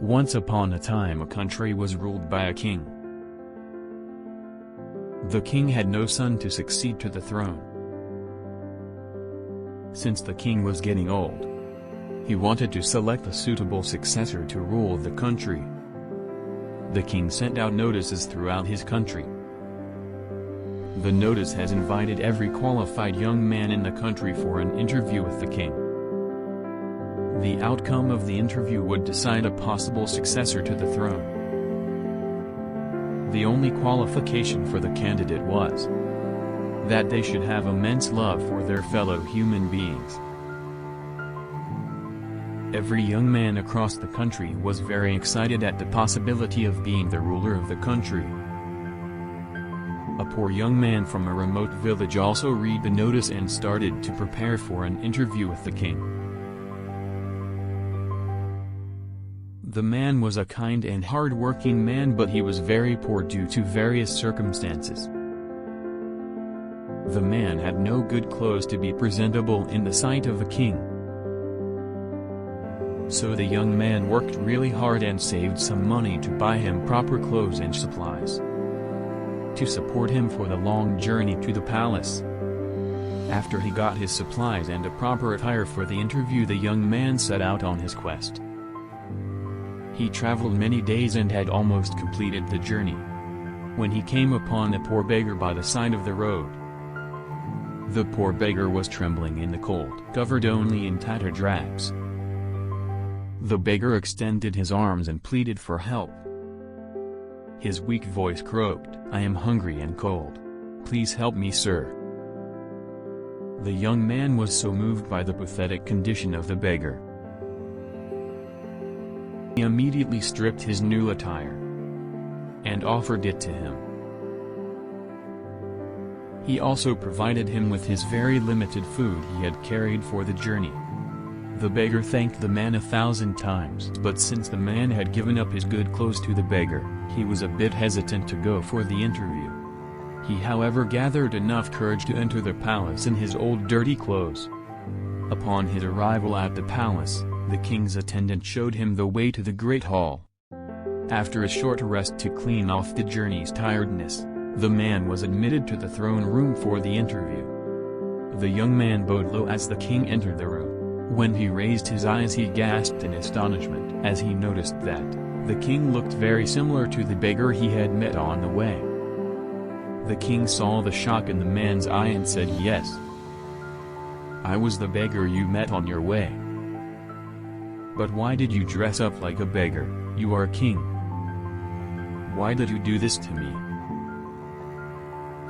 Once upon a time a country was ruled by a king. The king had no son to succeed to the throne. Since the king was getting old, he wanted to select a suitable successor to rule the country. The king sent out notices throughout his country. The notice has invited every qualified young man in the country for an interview with the king. The outcome of the interview would decide a possible successor to the throne. The only qualification for the candidate was that they should have immense love for their fellow human beings. Every young man across the country was very excited at the possibility of being the ruler of the country. A poor young man from a remote village also read the notice and started to prepare for an interview with the king. The man was a kind and hard-working man, but he was very poor due to various circumstances. The man had no good clothes to be presentable in the sight of the king. So the young man worked really hard and saved some money to buy him proper clothes and supplies to support him for the long journey to the palace. After he got his supplies and a proper attire for the interview, the young man set out on his quest. He traveled many days and had almost completed the journey, when he came upon a poor beggar by the side of the road. The poor beggar was trembling in the cold, covered only in tattered rags. The beggar extended his arms and pleaded for help. His weak voice croaked, "I am hungry and cold. Please help me, sir." The young man was so moved by the pathetic condition of the beggar. He immediately stripped his new attire and offered it to him. He also provided him with his very limited food he had carried for the journey. The beggar thanked the man 1,000 times, but since the man had given up his good clothes to the beggar, he was a bit hesitant to go for the interview. He however gathered enough courage to enter the palace in his old dirty clothes. Upon his arrival at the palace, the king's attendant showed him the way to the great hall. After a short rest to clean off the journey's tiredness, the man was admitted to the throne room for the interview. The young man bowed low as the king entered the room. When he raised his eyes, he gasped in astonishment as he noticed that the king looked very similar to the beggar he had met on the way. The king saw the shock in the man's eye and said, "Yes, I was the beggar you met on your way. But why did you dress up like a beggar? You are a king. Why did you do this to me?"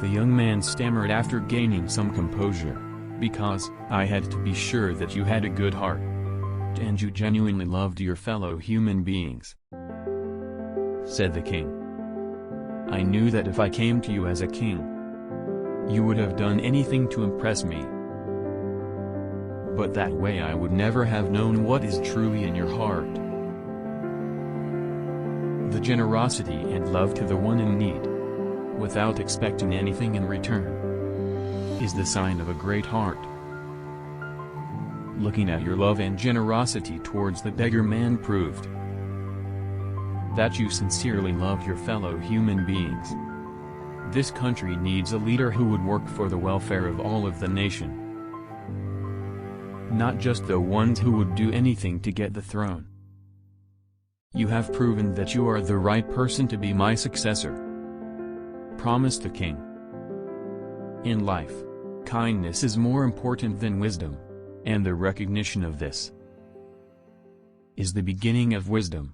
The young man stammered after gaining some composure, "Because I had to be sure that you had a good heart, and you genuinely loved your fellow human beings," said the king. "I knew that if I came to you as a king, you would have done anything to impress me. But that way I would never have known what is truly in your heart. The generosity and love to the one in need, without expecting anything in return, is the sign of a great heart." Looking at your love and generosity towards the beggar man proved that you sincerely loved your fellow human beings. This country needs a leader who would work for the welfare of all of the nation, not just the ones who would do anything to get the throne. You have proven that you are the right person to be my successor," promised the king. In life, kindness is more important than wisdom, and the recognition of this is the beginning of wisdom.